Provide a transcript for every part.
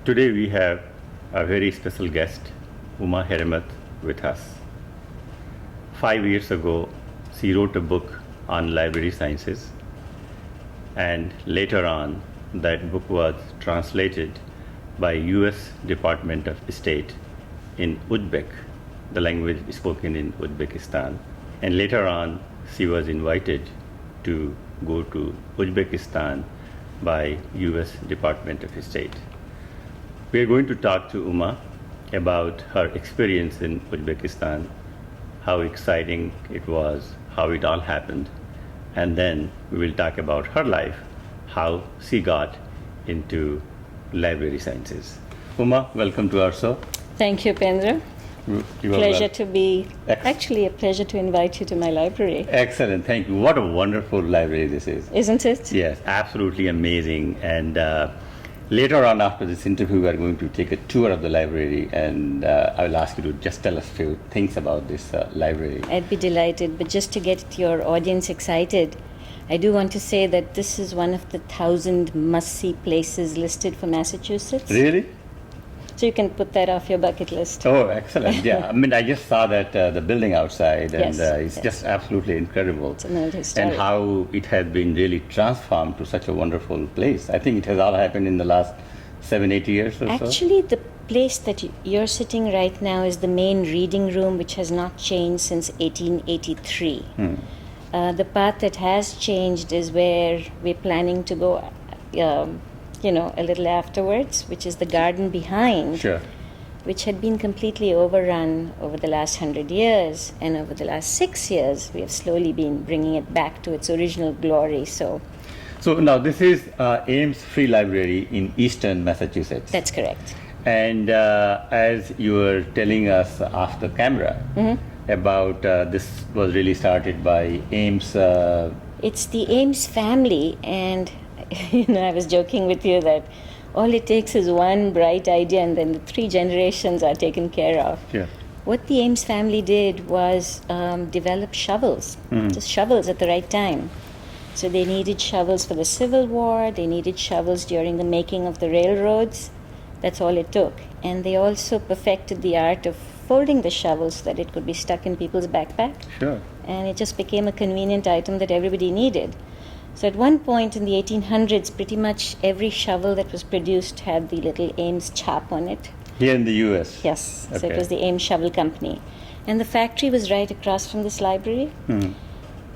Today we have a very special guest, Hiremath, with us. 5 years ago, she wrote a book on library sciences, and later on, that book was translated by U.S. Department of State in Uzbek, the language spoken in Uzbekistan. And later on, she was invited to go to Uzbekistan by U.S. Department of State. We are going to talk to Uma about her experience in Uzbekistan, how exciting it was, how it all happened, and then we will talk about her life, how she got into library sciences. Uma, welcome to our show. Thank you, Pendra. Pleasure to be, actually a pleasure to invite you to my library. Excellent, thank you. What a wonderful library this is. Isn't it? Yes, absolutely amazing. And later on after this interview, we are going to take a tour of the library, and I will ask you to just tell us a few things about this library. I'd be delighted, but just to get your audience excited, I do want to say that this is one of the 1,000 must-see places listed for Massachusetts. Really? So you can put that off your bucket list. Oh, excellent. Yeah, I mean, I just saw that the building outside, and Yes, it's just absolutely incredible. It's an old historic. And how it has been really transformed to such a wonderful place. I think it has all happened in the last 7-8 years or so. Actually, the place that you're sitting right now is the main reading room, which has not changed since 1883. The part that has changed is where we're planning to go, a little afterwards, which is the garden behind, Sure. which had been completely overrun over the last 100 years. And over the last 6 years, we have slowly been bringing it back to its original glory. So now this is Ames Free Library in Eastern Massachusetts. that's correct. And as you were telling us off the camera about this was really started by Ames. It's the Ames family, and I was joking with you that all it takes is one bright idea and then the 3 generations are taken care of. Yeah. What the Ames family did was develop shovels, just shovels at the right time. So they needed shovels for the Civil War, they needed shovels during the making of the railroads. That's all it took. And they also perfected the art of folding the shovels so that it could be stuck in people's backpack. Sure. And it just became a convenient item that everybody needed. So at one point in the 1800s, pretty much every shovel that was produced had the little Ames chap on it. Here in the U.S. Yes, so Okay. it was the Ames Shovel Company. And the factory was right across from this library.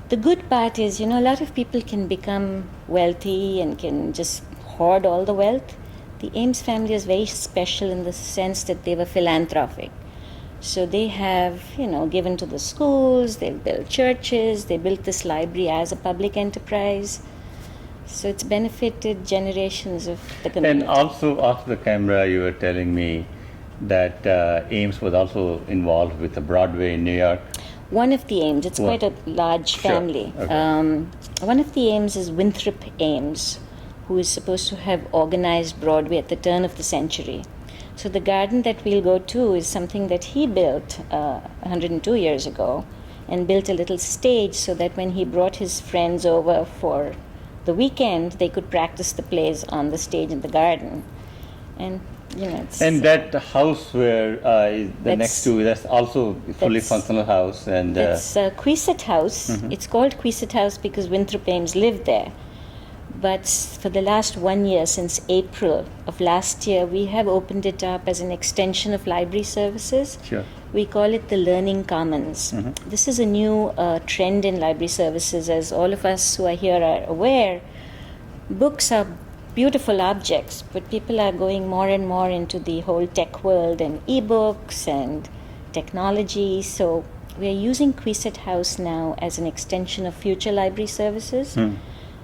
The good part is, a lot of people can become wealthy and can just hoard all the wealth. The Ames family is very special in the sense that they were philanthropic. So they have, given to the schools, they've built churches, they built this library as a public enterprise. So it's benefited generations of the community. And also off the camera, you were telling me that Ames was also involved with the Broadway in New York. One of the Ames, it's quite a large Sure. family. Okay. One of the Ames is Winthrop Ames, who is supposed to have organized Broadway at the turn of the century. So the garden that we'll go to is something that he built 102 years ago, and built a little stage so that when he brought his friends over for the weekend, they could practice the plays on the stage in the garden. And it's... And that house where is the next to, that's also a fully that's- functional house. And It's Queeset House. It's called Queeset House because Winthrop Ames lived there. But for the last 1 year, since April of last year, we have opened it up as an extension of library services. Sure. We call it the Learning Commons. This is a new trend in library services, as all of us who are here are aware. Books are beautiful objects, but people are going more and more into the whole tech world and e-books and technology. So we're using Queeset House now as an extension of future library services.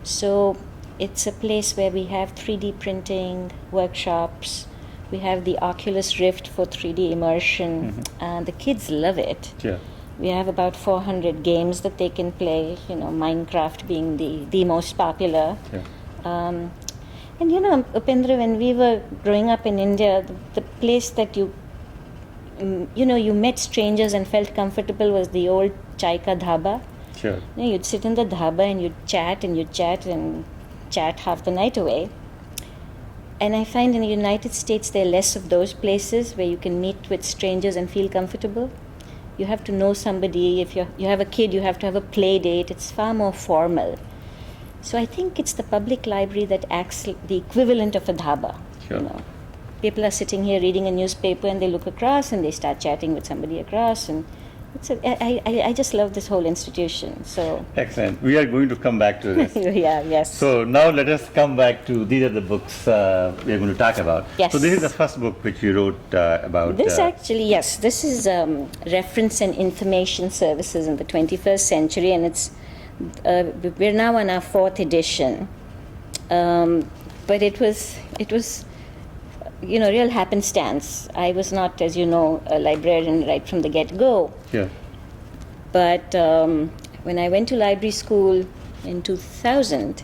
So it's a place where we have 3D printing workshops. We have the Oculus Rift for 3D immersion. The kids love it. Sure. We have about 400 games that they can play, Minecraft being the most popular. Sure. And Upendra, when we were growing up in India, the place that you met strangers and felt comfortable was the old Chai Ka Dhaba. Sure. You'd sit in the dhaba and you'd chat and chat half the night away. And I find in the United States there are less of those places where you can meet with strangers and feel comfortable. You have to know somebody. If you have a kid, you have to have a play date. It's far more formal. So I think it's the public library that acts like the equivalent of a dhaba. Sure. You know, people are sitting here reading a newspaper and they look across and they start chatting with somebody across, and I just love this whole institution. So Excellent. We are going to come back to this. yes. So now let us come back to these are the books we are going to talk about. Yes. So this is the first book which you wrote about. This this is Reference and Information Services in the 21st Century, and it's we're now on our 4th edition. But it was real happenstance. I was not, as you know, a librarian right from the get-go. Yeah. But when I went to library school in 2000,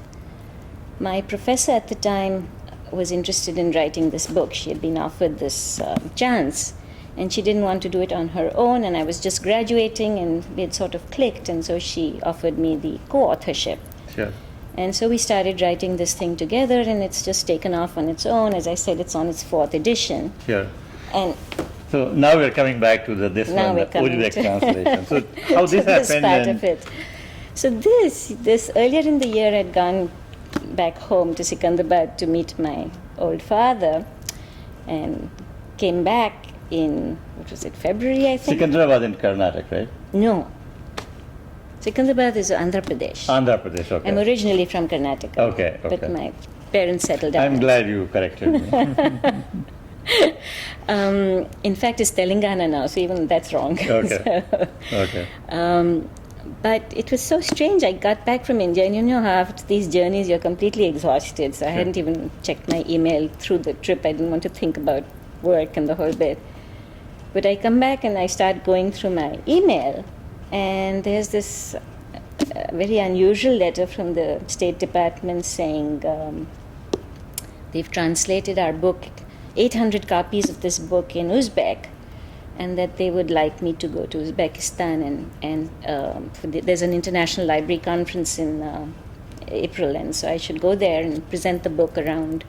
my professor at the time was interested in writing this book. She had been offered this chance, and she didn't want to do it on her own, and I was just graduating, and we had sort of clicked, and so she offered me the co-authorship. Sure. And so we started writing this thing together, and it's just taken off on its own. As I said, it's on its 4th edition. Sure. And so now we're coming back to this one, the Uzbek translation. So how this happened? This part of it. So this earlier in the year, I'd gone back home to Secunderabad to meet my old father, and came back in, what was it, February, I think? Secunderabad in Karnataka, right? No. Secunderabad is Andhra Pradesh. Andhra Pradesh, okay. I'm originally from Karnataka. Okay. But my parents settled down. I'm glad you corrected me. In fact, it's Telangana now, so even that's wrong. Okay. Okay. But it was so strange. I got back from India, and after these journeys, you're completely exhausted. So I hadn't even checked my email through the trip. I didn't want to think about work and the whole bit. But I come back and I start going through my email, and there's this very unusual letter from the State Department saying they've translated our book, 800 copies of this book in Uzbek, and that they would like me to go to Uzbekistan, and there's an international library conference in April, and so I should go there and present the book around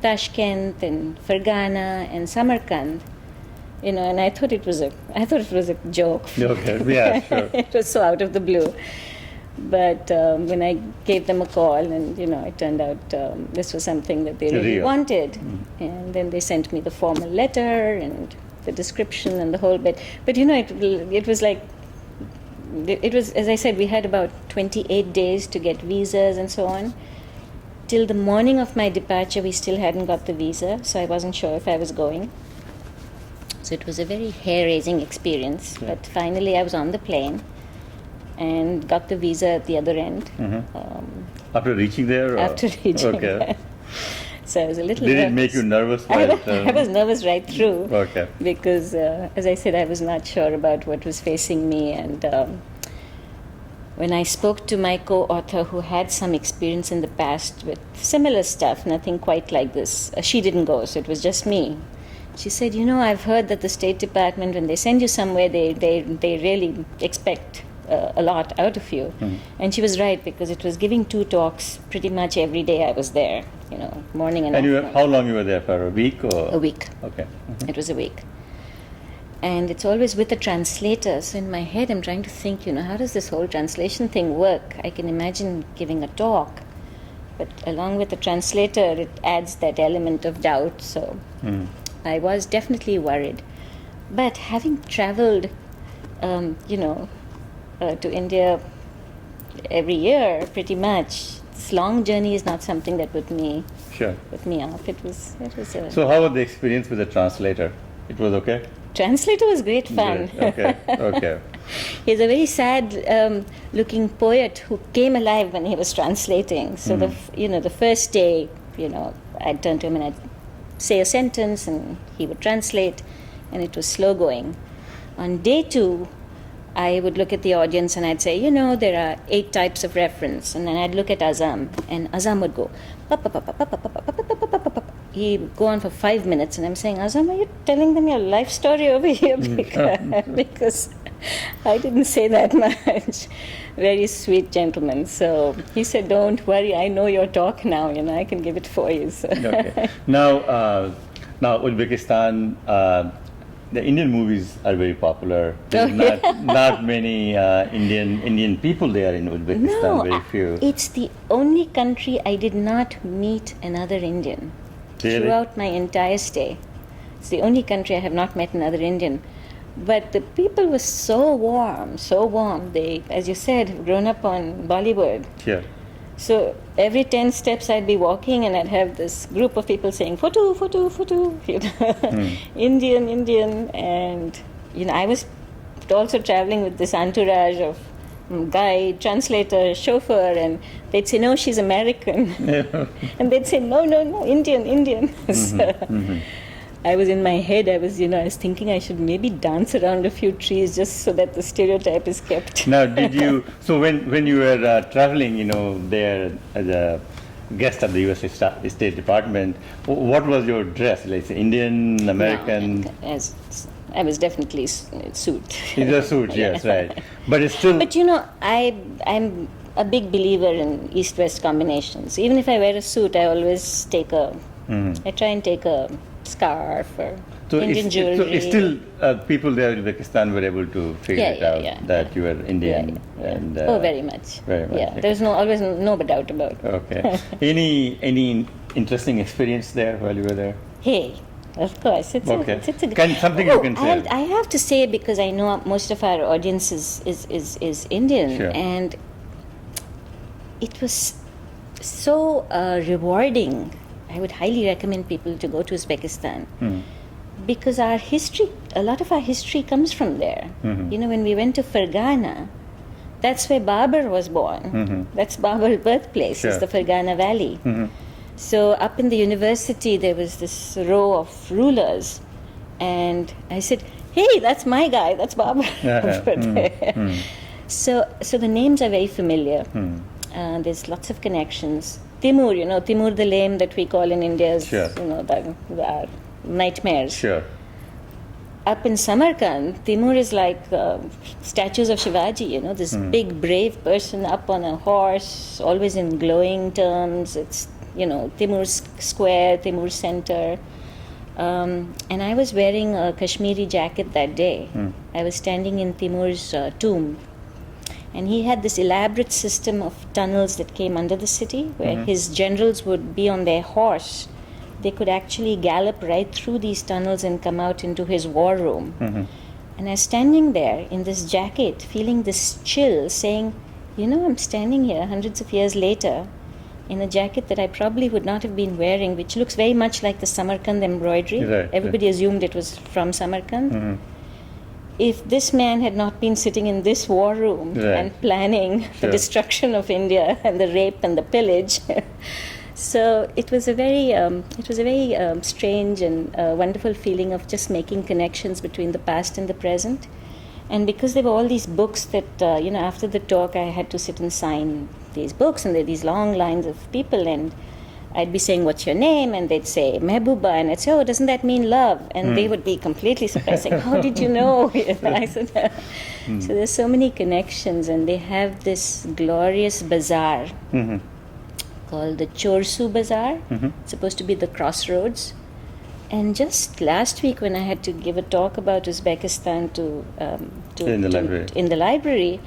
Tashkent and Fergana and Samarkand. And I thought it was a joke. Okay, yeah, sure. It was so out of the blue. But when I gave them a call, and it turned out this was something that they really wanted, and then they sent me the formal letter and the description and the whole bit. But it was like, it was, as I said, we had about 28 days to get visas and so on. Till the morning of my departure, we still hadn't got the visa, so I wasn't sure if I was going. So it was a very hair-raising experience. Yeah. But finally, I was on the plane and got the visa at the other end. Mm-hmm. After reaching there? After reaching there. there. So I was a little Did nervous. It make you nervous? I was nervous right through. Okay. Because, as I said, I was not sure about what was facing me. And when I spoke to my co-author, who had some experience in the past with similar stuff, nothing quite like this, she didn't go, so it was just me. She said, I've heard that the State Department, when they send you somewhere, they really expect a lot out of you. Mm-hmm. And she was right, because it was giving 2 talks pretty much every day I was there, morning and afternoon. How long you were there for? A week? Or? A week. Okay. Mm-hmm. It was a week. And it's always with a translator. So in my head, I'm trying to think, how does this whole translation thing work? I can imagine giving a talk. But along with the translator, it adds that element of doubt. So I was definitely worried. But having traveled, to India every year, pretty much, this long journey is not something that put me off. It was So how was the experience with the translator? It was okay? Translator was great fun. Great. Okay. He's a very sad looking poet who came alive when he was translating. So the first day, I'd turn to him and I'd say a sentence and he would translate, and it was slow going. On day 2, I would look at the audience and I'd say, there are 8 types of reference. And then I'd look at Azam, and Azam would go, he'd go on for 5 minutes, and I'm saying, Azam, are you telling them your life story over here? Because I didn't say that much. Very sweet gentleman. So he said, "Don't worry, I know your talk now. I can give it for you." So. Okay. Now Uzbekistan. The Indian movies are very popular. There's not many Indian people there in Uzbekistan. No, very few. It's the only country I did not meet another Indian Really? throughout my entire stay. It's the only country I have not met another Indian. But the people were so warm, so warm. They, as you said, have grown up on Bollywood. Sure. So every 10 steps I'd be walking and I'd have this group of people saying, photo, photo, photo, Indian, Indian. And, I was also traveling with this entourage of guide, translator, chauffeur, and they'd say, no, she's American. And they'd say, no, Indian, Indian. So I was in my head, I was thinking I should maybe dance around a few trees just so that the stereotype is kept. Now, so when you were traveling, there as a guest of the U.S. State Department, what was your dress? Like Indian, American? No, I was definitely suit. It's a suit, yes, right. But it's still... But I'm a big believer in East-West combinations. Even if I wear a suit, I always take I try and take a scarf or Indian jewelry. So it's still people there in Uzbekistan were able to figure it out that you were Indian. Yeah. And, very much. Very much. Yeah, Okay. there's always no doubt about it. Okay. Any interesting experience there while you were there? Hey, of course. It's Something you can say. I have to say, because I know most of our audience is Indian, Sure. and it was so rewarding. I would highly recommend people to go to Uzbekistan because a lot of our history comes from there. When we went to Fergana, that's where Babur was born. That's Babur's birthplace, Sure. is the Fergana Valley. So up in the university, there was this row of rulers, and I said, hey, that's my guy, that's Babur. So the names are very familiar. There's lots of connections. Timur, Timur the Lame that we call in India is, Sure. the nightmares. Sure. Up in Samarkand, Timur is like statues of Shivaji, this big, brave person up on a horse, always in glowing terms. It's, Timur's Square, Timur's Center. And I was wearing a Kashmiri jacket that day. I was standing in Timur's tomb. And he had this elaborate system of tunnels that came under the city, where his generals would be on their horse. They could actually gallop right through these tunnels and come out into his war room. And I was standing there in this jacket, feeling this chill, saying, I'm standing here hundreds of years later in a jacket that I probably would not have been wearing, which looks very much like the Samarkand embroidery. Right, Everybody assumed it was from Samarkand. If this man had not been sitting in this war room and planning the destruction of India and the rape and the pillage, so it was a very strange and wonderful feeling of just making connections between the past and the present. And because there were all these books that after the talk I had to sit and sign these books, and there were these long lines of people, and I'd be saying, what's your name? And they'd say, Mehbooba. And I'd say, oh, doesn't that mean love? And they would be completely surprised, saying, how did you know? I said, So there's so many connections, and they have this glorious bazaar called the Chorsu Bazaar. It's supposed to be the crossroads. And just last week, when I had to give a talk about Uzbekistan in the library,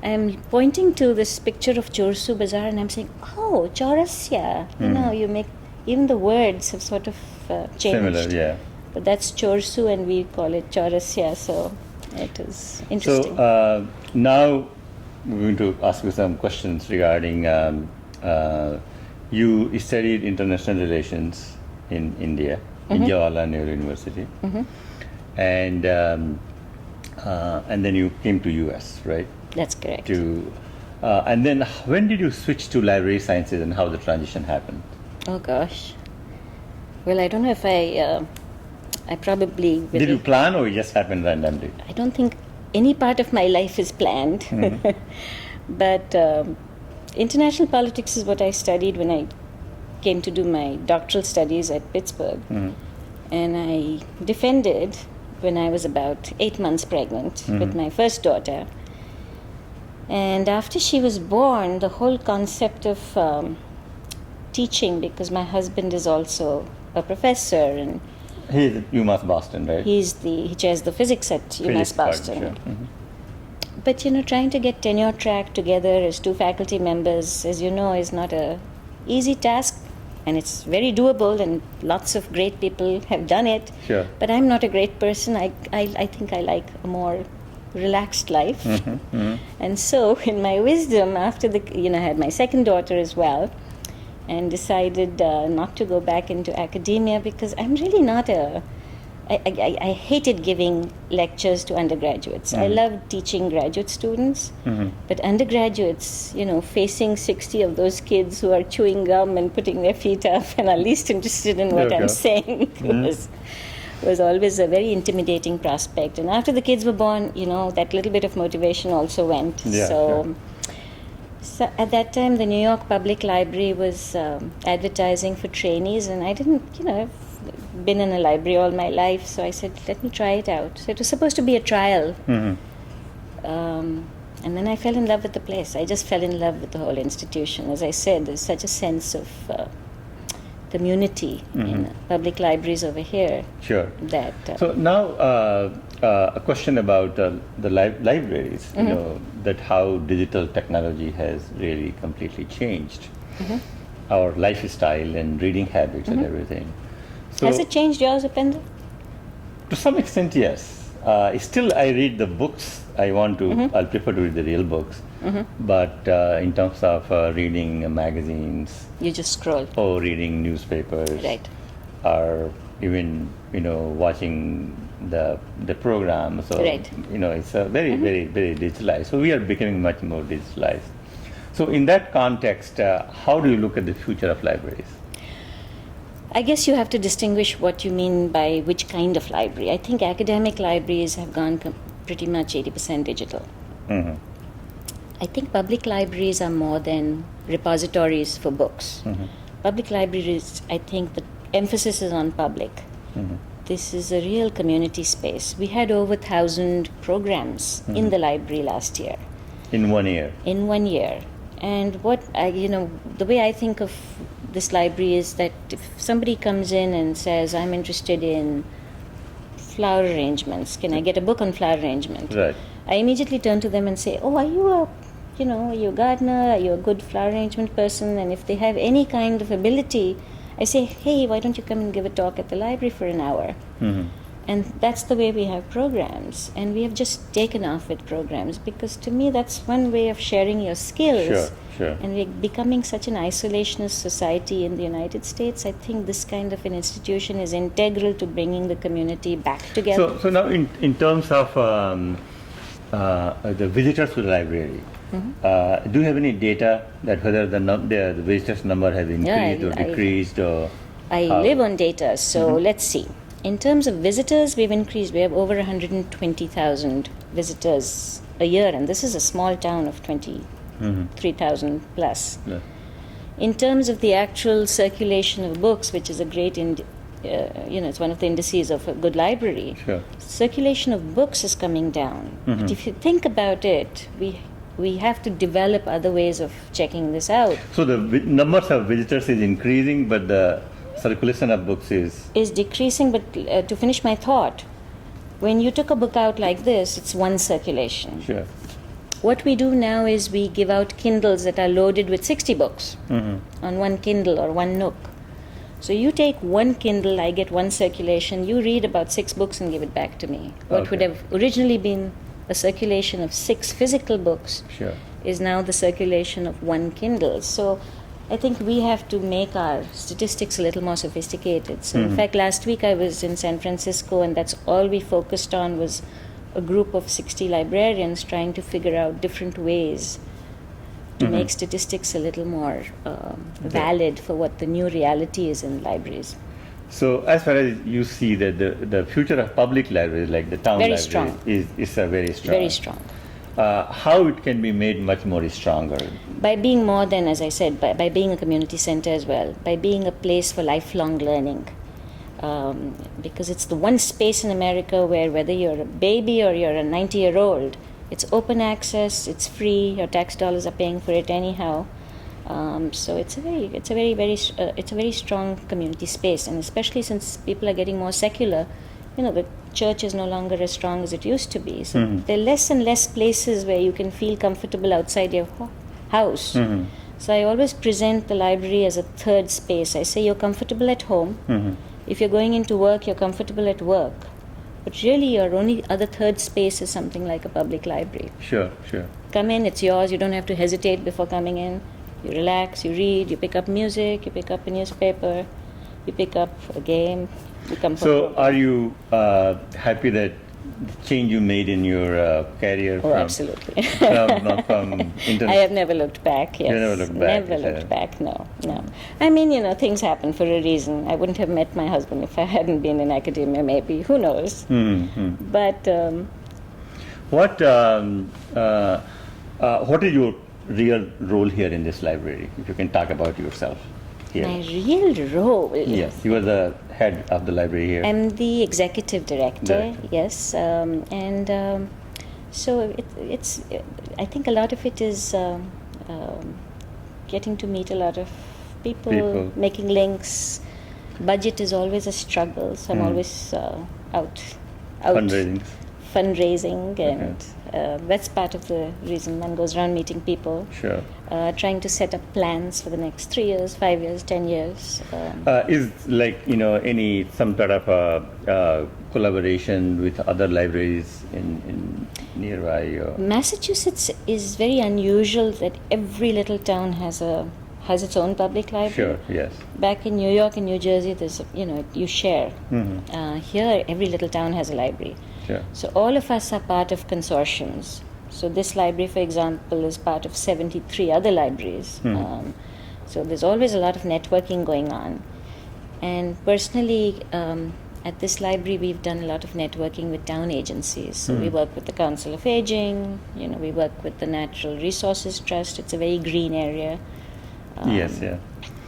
I'm pointing to this picture of Chorsu Bazaar, and I'm saying, oh, Chaurasya. You make, even the words have sort of changed. Similar, yeah. But that's Chorsu, and we call it Chaurasya, so it is interesting. So now we're going to ask you some questions regarding, you studied international relations in India, in Jawaharlal Nehru University, and then you came to US, right? That's correct. And then when did you switch to library sciences, and how the transition happened? Oh gosh. Well, I don't know if I probably... Did you plan, or it just happened randomly? I don't think any part of my life is planned. But international politics is what I studied when I came to do my doctoral studies at Pittsburgh. And I defended when I was about 8 months pregnant with my first daughter. And after she was born, the whole concept of teaching, because my husband is also a professor and He's at UMass Boston, right? he chairs the physics at UMass Boston. Sure. But trying to get tenure track together as two faculty members, as you know, is not a easy task, and it's very doable, and lots of great people have done it. Sure. But I'm not a great person. I think I like a more relaxed life. And so, in my wisdom, after I had my second daughter as well, and decided not to go back into academia because I'm really not I hated giving lectures to undergraduates. I loved teaching graduate students, but undergraduates, facing 60 of those kids who are chewing gum and putting their feet up and are least interested in what I'm saying was always a very intimidating prospect. And after the kids were born, that little bit of motivation also went. So at that time, the New York Public Library was advertising for trainees, and I didn't, I've been in a library all my life, so I said, let me try it out. So it was supposed to be a trial. And then I fell in love with the place. I just fell in love with the whole institution. As I said, there's such a sense of community in public libraries over here. Sure. That, so now, a question about the libraries, that how digital technology has really completely changed our lifestyle and reading habits and everything. So, has it changed yours, Upendra? To some extent, yes. Still, I read the books. I'll prefer to read the real books. But in terms of reading magazines, you just scroll. Or reading newspapers, right? Or even watching the program. So right. It's a very very digitalized. So we are becoming much more digitalized. So in that context, how do you look at the future of libraries? I guess you have to distinguish what you mean by which kind of library. I think academic libraries have gone pretty much 80% digital. I think public libraries are more than repositories for books. Public libraries, I think the emphasis is on public. This is a real community space. We had over 1,000 programs in the library last year. In 1 year? In 1 year. And the way I think of this library is that if somebody comes in and says, I'm interested in flower arrangements, can I get a book on flower arrangement? Right. I immediately turn to them and say, are you a gardener? Are you a good flower arrangement person? And if they have any kind of ability, I say, hey, why don't you come and give a talk at the library for an hour? And that's the way we have programs. And we have just taken off with programs because to me that's one way of sharing your skills. Sure. And we're becoming such an isolationist society in the United States. I think this kind of an institution is integral to bringing the community back together. So now in terms of the visitors to the library, do you have any data that whether the visitors number has increased or decreased? I live on data, so let's see. In terms of visitors, we've increased. We have over 120,000 visitors a year, and this is a small town of 23,000 plus. Yeah. In terms of the actual circulation of books, which is a great, it's one of the indices of a good library. Sure. Circulation of books is coming down. But if you think about it, we have to develop other ways of checking this out. So the numbers of visitors is increasing, but the circulation of books is decreasing. But to finish my thought, when you took a book out like this, it's one circulation. Sure. What we do now is we give out Kindles that are loaded with 60 books on one Kindle or one Nook. So you take one Kindle, I get one circulation, you read about 6 books and give it back to me. What would have originally been a circulation of 6 physical books is now the circulation of one Kindle. So I think we have to make our statistics a little more sophisticated. So in fact, last week I was in San Francisco, and that's all we focused on was a group of 60 librarians trying to figure out different ways to make statistics a little more valid for what the new reality is in libraries. So as far as you see that the future of public libraries, like the town library, is very strong. Very strong. How it can be made much more stronger? By being more than, as I said, by being a community center as well, by being a place for lifelong learning. because it's the one space in America where whether you're a baby or you're a 90-year-old, it's open access, it's free, your tax dollars are paying for it anyhow. So it's a very strong community space, and especially since people are getting more secular, the church is no longer as strong as it used to be. So there are less and less places where you can feel comfortable outside your house. So I always present the library as a third space. I say you're comfortable at home. If you're going into work, you're comfortable at work. But really, your only other third space is something like a public library. Sure. Come in, it's yours. You don't have to hesitate before coming in. You relax, you read, you pick up music, you pick up a newspaper, you pick up a game, you come for So are you happy that the change you made in your career absolutely. from internet? I have never looked back, yes. You never looked back? Never looked back, no. I mean, things happen for a reason. I wouldn't have met my husband if I hadn't been in academia, maybe. Who knows? But what is your real role here in this library? If you can talk about yourself here. my real role... Yes, you are the head of the library here. I'm the executive director. Yes. So it's I think a lot of it is getting to meet a lot of people, making links. Budget is always a struggle, so I'm always out. Fundraising, and that's part of the reason one goes around meeting people. Sure. Trying to set up plans for the next 3 years, 5 years, 10 years. Is some sort of collaboration with other libraries in nearby? Massachusetts is very unusual that every little town has its own public library. Sure. Yes. Back in New York and New Jersey, there's you share. Here, every little town has a library. Sure. So all of us are part of consortiums. So this library, for example, is part of 73 other libraries. So there's always a lot of networking going on. And personally, at this library, we've done a lot of networking with town agencies. So we work with the Council of Aging. We work with the Natural Resources Trust. It's a very green area. Yes. Yeah.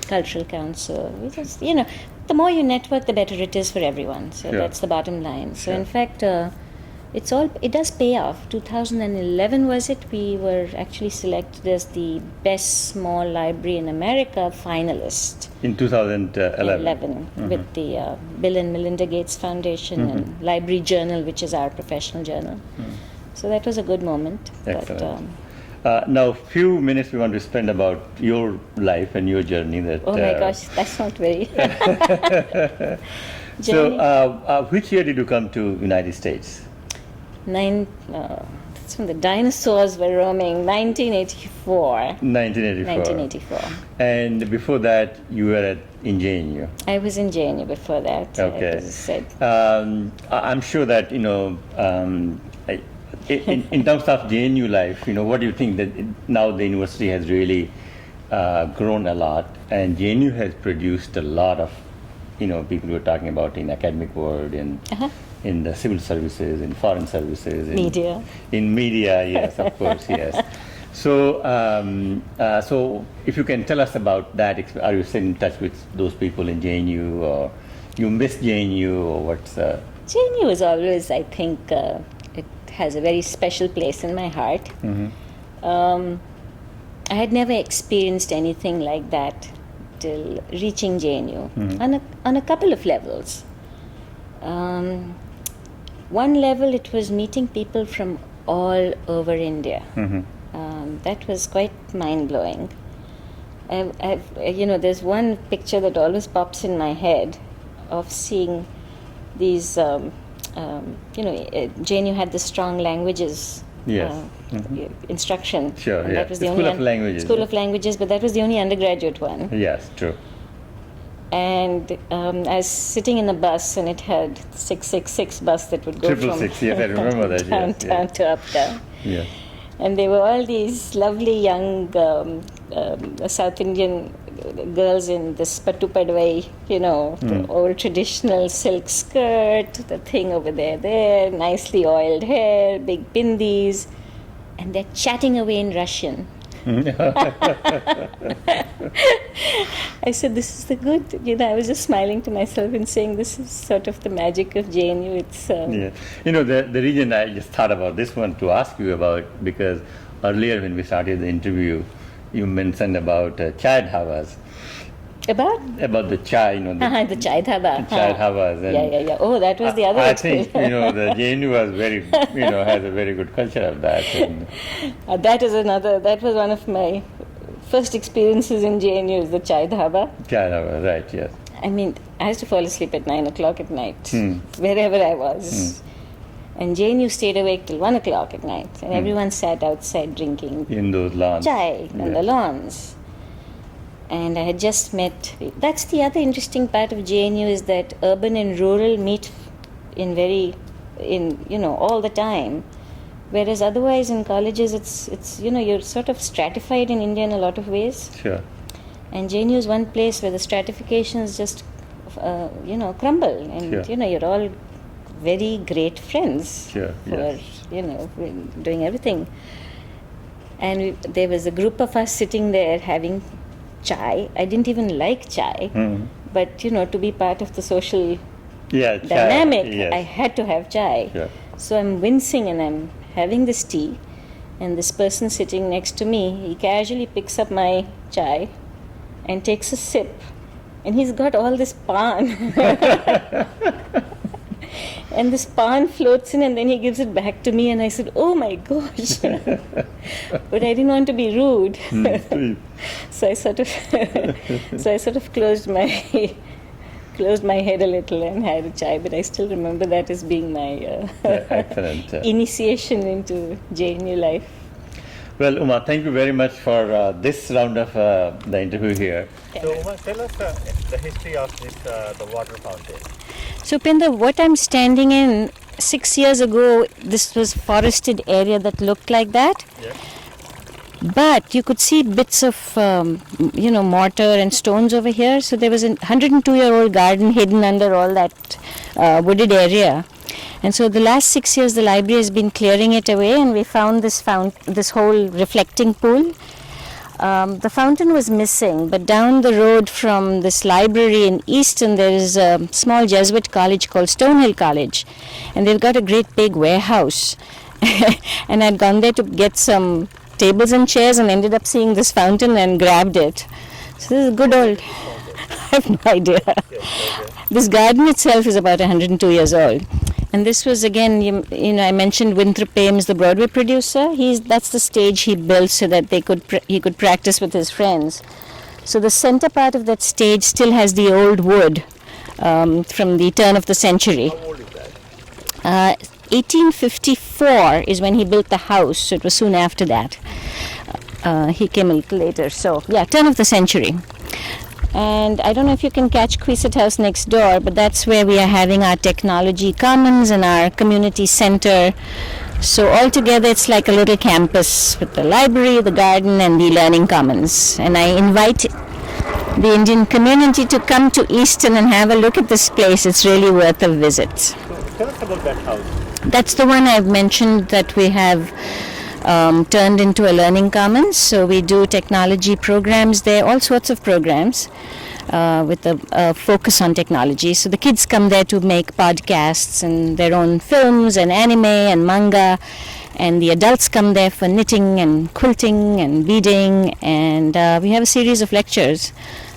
Cultural Council. We just, the more you network, the better it is for everyone. So that's the bottom line. So in fact, it does pay off. 2011 was it? We were actually selected as the best small library in America finalist. In 2011. With the Bill and Melinda Gates Foundation and Library Journal, which is our professional journal. So that was a good moment. Excellent. Now, few minutes we want to spend about your life and your journey. Oh my gosh, that's not very. So, which year did you come to United States? That's when the dinosaurs were roaming. 1984. 1984. And before that, you were in JNU. I was in JNU before that. Okay. As I said. I'm sure that in terms of JNU life, what do you think that now the university has really grown a lot, and JNU has produced a lot of, people who are talking about in academic world, in the civil services, in foreign services, in media, yes, of course, yes. So, so if you can tell us about that, are you still in touch with those people in JNU, or you miss JNU, or what's? JNU is always, I think. It has a very special place in my heart. I had never experienced anything like that till reaching JNU on a couple of levels. One level, it was meeting people from all over India. That was quite mind-blowing. There's one picture that always pops in my head of seeing these. JNU had the strong languages instruction. Sure, and yeah. That was the the School only of Languages. School of Languages, but that was the only undergraduate one. Yes, true. And I was sitting in a bus, and it had 666 bus that would go 666, from yes, I remember that. downtown to uptown. Yes. And they were all these lovely young South Indian girls in this patu padwai, the old traditional silk skirt, the thing over there, nicely oiled hair, big bindis, and they're chatting away in Russian. I said, this is the good, I was just smiling to myself and saying, this is sort of the magic of JNU. It's Yeah. The reason I just thought about this one to ask you about, because earlier when we started the interview, you mentioned about chai dhabas. About the chai, the chai dhaba. Chai dhabas. And Yeah. Oh, that was the other I think, the JNU was very, has a very good culture of that. And that was one of my first experiences in JNU, is the chai dhaba. chai dhaba, right, yes. I mean, I used to fall asleep at 9 o'clock at night, wherever I was. And JNU stayed awake till 1 o'clock at night, and everyone sat outside drinking In those lawns. chai on the lawns. And I had just met. That's the other interesting part of JNU, is that urban and rural meet all the time. Whereas otherwise in colleges, it's you're sort of stratified in India in a lot of ways. Sure. And JNU is one place where the stratifications just, crumble, and Sure. you're all very great friends Sure, for yes. doing everything. And there was a group of us sitting there having chai. I didn't even like chai, but to be part of the social Yeah, chai, dynamic, yes. I had to have chai. Sure. So I'm wincing and I'm having this tea, and this person sitting next to me, he casually picks up my chai and takes a sip, and he's got all this pan. And this pan floats in, and then he gives it back to me, and I said, oh my gosh. But I didn't want to be rude. So I sort of closed my head a little and had a chai, but I still remember that as being my Excellent. initiation into JNU life. Well, Uma, thank you very much for this round of the interview here. So, Uma, tell us the history of this the water fountain. So, Pinder, what I'm standing in, 6 years ago, this was forested area that looked like that. Yeah. But you could see bits of, mortar and stones over here. So there was a 102-year-old garden hidden under all that wooded area. And so the last 6 years, the library has been clearing it away, and we found this whole reflecting pool. The fountain was missing, but down the road from this library in Easton, there is a small Jesuit college called Stonehill College, and they've got a great big warehouse. And I'd gone there to get some tables and chairs and ended up seeing this fountain and grabbed it. So this is good old. I have no idea. This garden itself is about 102 years old. And this was, again, I mentioned Winthrop Ames, the Broadway producer. That's the stage he built so that he could practice with his friends. So the center part of that stage still has the old wood from the turn of the century. How old is that? 1854 is when he built the house, so it was soon after that. He came a little later. So, turn of the century. And I don't know if you can catch Quisat House next door, but that's where we are having our technology commons and our community center. So altogether it's like a little campus with the library, the garden, and the learning commons. And I invite the Indian community to come to Easton and have a look at this place. It's really worth a visit. So, tell us about that house. That's the one I've mentioned that we have turned into a learning commons. So we do technology programs there, all sorts of programs with a focus on technology. So the kids come there to make podcasts and their own films and anime and manga, and the adults come there for knitting and quilting and beading, and we have a series of lectures.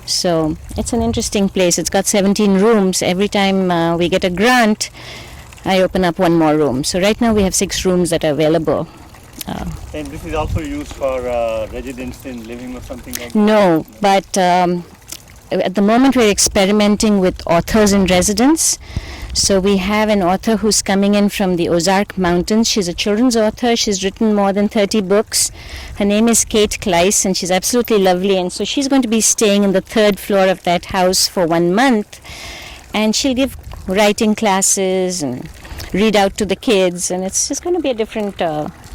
So it's an interesting place. It's got 17 rooms. Every time we get a grant, I open up one more room. So right now we have 6 rooms that are available. And this is also used for residents in living or something like that? No, but at the moment we're experimenting with authors in residence. So we have an author who's coming in from the Ozark Mountains. She's a children's author. She's written more than 30 books. Her name is Kate Kleiss, and she's absolutely lovely. And so she's going to be staying in the 3rd floor of that house for 1 month. And she'll give writing classes and read out to the kids. And it's just going to be a different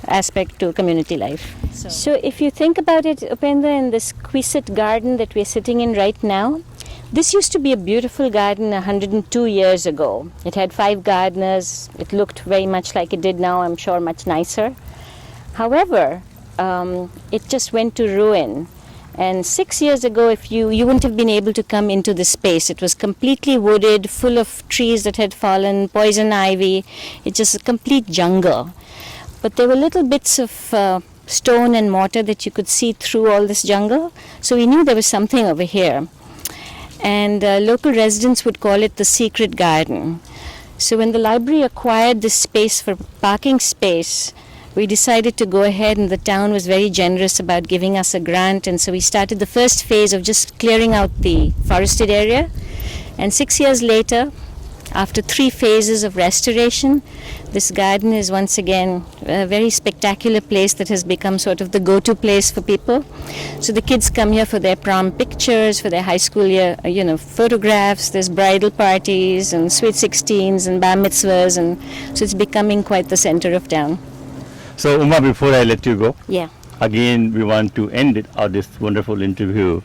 aspect to community life. So if you think about it, Upendra, in this Quisat garden that we're sitting in right now, this used to be a beautiful garden 102 years ago. It had 5 gardeners. It looked very much like it did now, I'm sure much nicer. However, it just went to ruin. And 6 years ago, if you wouldn't have been able to come into this space. It was completely wooded, full of trees that had fallen, poison ivy. It's just a complete jungle. But there were little bits of stone and mortar that you could see through all this jungle. So we knew there was something over here. And local residents would call it the secret garden. So when the library acquired this space for parking space, we decided to go ahead, and the town was very generous about giving us a grant, and so we started the first phase of just clearing out the forested area. And 6 years later, after 3 phases of restoration, this garden is once again a very spectacular place that has become sort of the go-to place for people. So the kids come here for their prom pictures, for their high school year, photographs. There's bridal parties and sweet 16s and bar mitzvahs, and so it's becoming quite the center of town. So Uma, before I let you go, Yeah. again we want to end this wonderful interview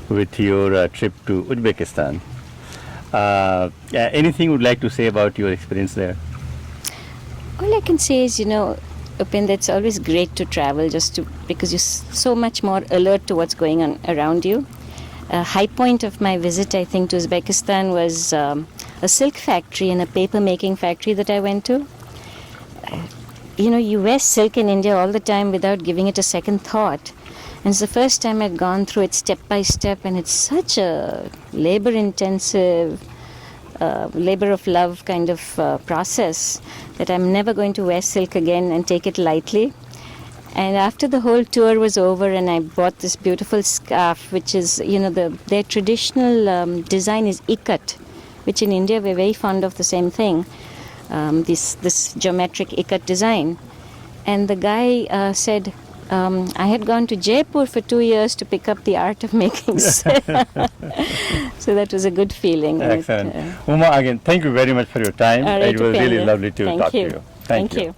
with your trip to Uzbekistan. Anything you would like to say about your experience there? All I can say is, Upendra, it's always great to travel because you're so much more alert to what's going on around you. A high point of my visit, I think, to Uzbekistan was a silk factory and a paper making factory that I went to. You wear silk in India all the time without giving it a second thought. And it's the first time I'd gone through it step by step, and it's such a labor-intensive, labor of love kind of process that I'm never going to wear silk again and take it lightly. And after the whole tour was over, and I bought this beautiful scarf, which is, their traditional design is ikat, which in India we're very fond of the same thing. This geometric ikat design. And the guy said, I had gone to Jaipur for 2 years to pick up the art of making silk. So that was a good feeling. Excellent. Uma, again, thank you very much for your time. All right, It was really Upendra. lovely to talk to you. Thank you.